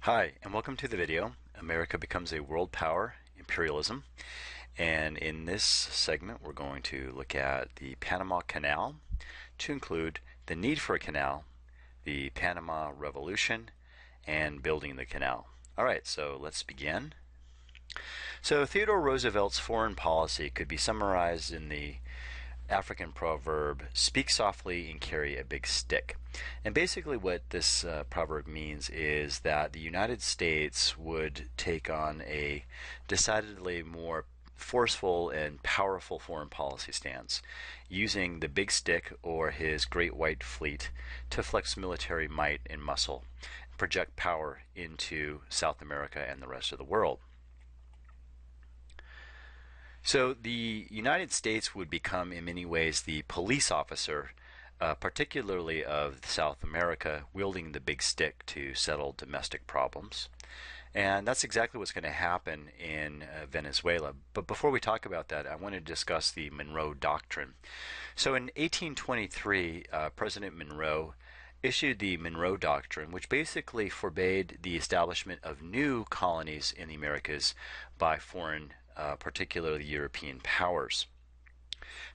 Hi, and welcome to the video, America Becomes a World Power, Imperialism. And in this segment, we're going to look at the Panama Canal, to include the need for a canal, the Panama Revolution, and building the canal. All right, so let's begin. So Theodore Roosevelt's foreign policy could be summarized in the African proverb, speak softly and carry a big stick. And basically what this proverb means is that the United States would take on a decidedly more forceful and powerful foreign policy stance, using the big stick or his great white fleet to flex military might and muscle, project power into South America and the rest of the world. So the United States would become, in many ways, the police officer, particularly of South America, wielding the big stick to settle domestic problems. And that's exactly what's going to happen in Venezuela. But before we talk about that, I want to discuss the Monroe Doctrine. So in 1823, President Monroe issued the Monroe Doctrine, which basically forbade the establishment of new colonies in the Americas by foreign, particularly European powers.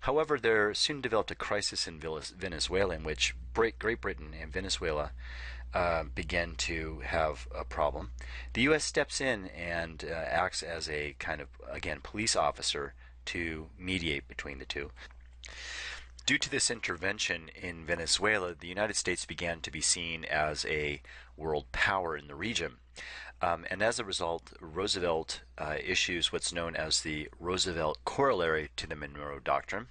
However, there soon developed a crisis in Venezuela in which Great Britain and Venezuela began to have a problem. The U.S. steps in and acts as a kind of, again, police officer to mediate between the two. Due to this intervention in Venezuela, the United States began to be seen as a world power in the region. And as a result, Roosevelt issues what's known as the Roosevelt Corollary to the Monroe Doctrine,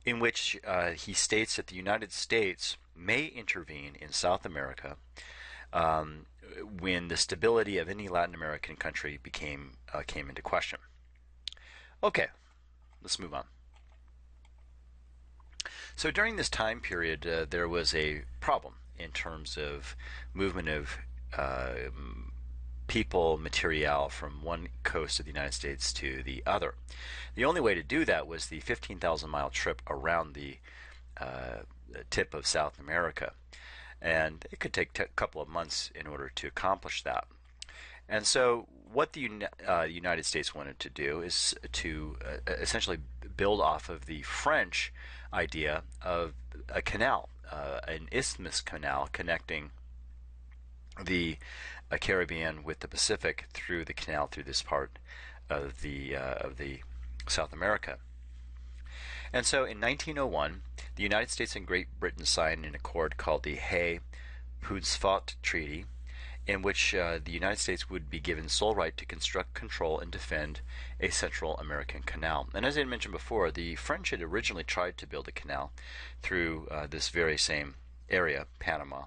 in which he states that the United States may intervene in South America when the stability of any Latin American country came into question. Okay, let's move on. So during this time period, there was a problem in terms of movement of people, material from one coast of the United States to the other. The only way to do that was the 15,000-mile trip around the tip of South America. And it could take a couple of months in order to accomplish that. And so what the United States wanted to do is to essentially build off of the French idea of a canal, an isthmus canal connecting the Caribbean with the Pacific through the canal through this part of the South America. And so in 1901, the United States and Great Britain signed an accord called the Hay-Pauncefote Treaty, in which the United States would be given sole right to construct, control, and defend a Central American canal. And as I mentioned before, the French had originally tried to build a canal through this very same area, Panama.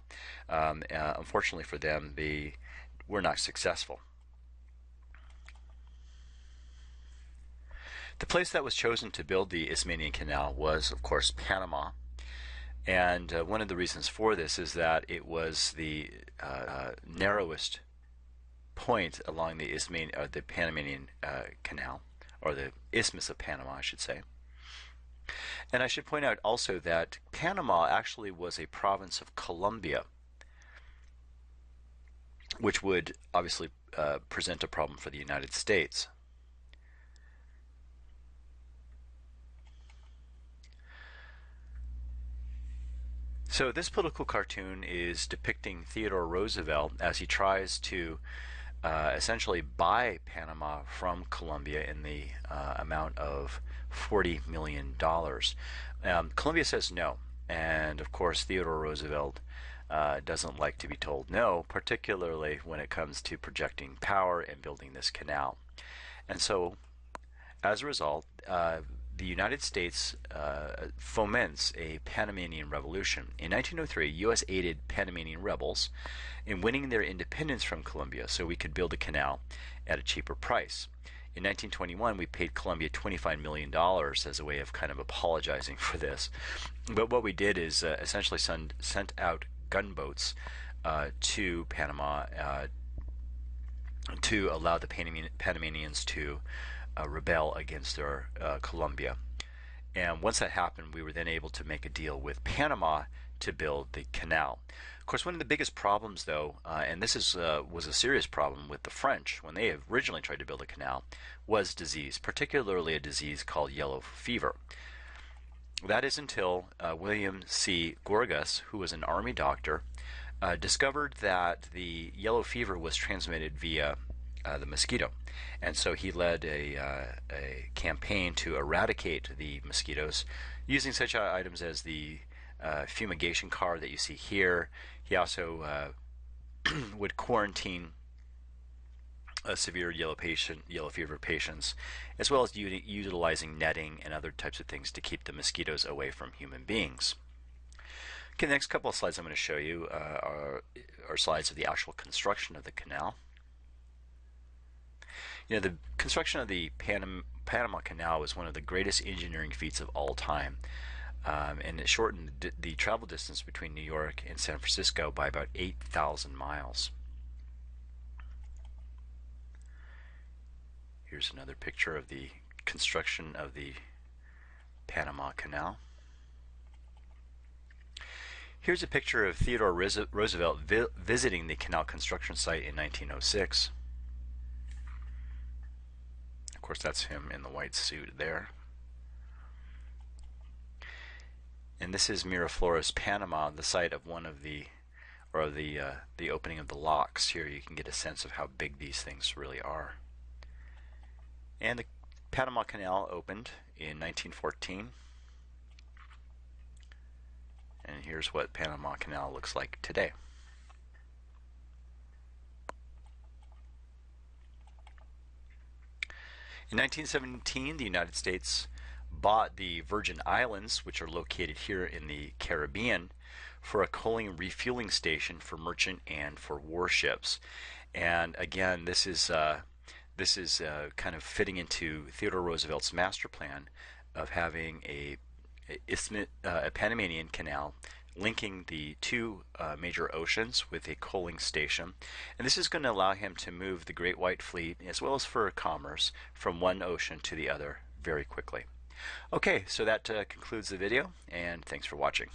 Unfortunately for them, they were not successful. The place that was chosen to build the Isthmian Canal was, of course, Panama. And one of the reasons for this is that it was the narrowest point along the the Panamanian Canal, or the Isthmus of Panama, I should say. And I should point out also that Panama actually was a province of Colombia, which would obviously present a problem for the United States. So this political cartoon is depicting Theodore Roosevelt as he tries to essentially buy Panama from Colombia in the amount of $40 million. Colombia says no, and of course Theodore Roosevelt doesn't like to be told no, particularly when it comes to projecting power and building this canal. And so, as a result, the United States foments a Panamanian revolution. In 1903, U.S. aided Panamanian rebels in winning their independence from Colombia so we could build a canal at a cheaper price. In 1921, we paid Colombia $25 million as a way of kind of apologizing for this. But what we did is essentially sent out gunboats to Panama to allow the Panamanians to rebel against their Colombia. And once that happened, we were then able to make a deal with Panama to build the canal. Of course, one of the biggest problems, though, and this was a serious problem with the French when they originally tried to build a canal, was disease, particularly a disease called yellow fever. That is until William C. Gorgas, who was an army doctor, discovered that the yellow fever was transmitted via the mosquito. And so he led a campaign to eradicate the mosquitoes using such items as the fumigation car that you see here. He also would quarantine severe yellow fever patients, as well as utilizing netting and other types of things to keep the mosquitoes away from human beings. Okay, the next couple of slides I'm going to show you are slides of the actual construction of the canal. You know, the construction of the Panama Canal was one of the greatest engineering feats of all time, and it shortened the travel distance between New York and San Francisco by about 8,000 miles. Here's another picture of the construction of the Panama Canal. Here's a picture of Theodore Roosevelt visiting the canal construction site in 1906. Of course, that's him in the white suit there. And this is Miraflores, Panama, the site of one of the opening of the locks. Here you can get a sense of how big these things really are. And the Panama Canal opened in 1914. And here's what Panama Canal looks like today. In 1917, the United States bought the Virgin Islands, which are located here in the Caribbean, for a coaling refueling station for merchant and for warships. And again, this is kind of fitting into Theodore Roosevelt's master plan of having a Panamanian Canal linking the two major oceans with a coaling station. And this is going to allow him to move the Great White Fleet, as well as for commerce, from one ocean to the other very quickly. Okay, so that concludes the video, and thanks for watching.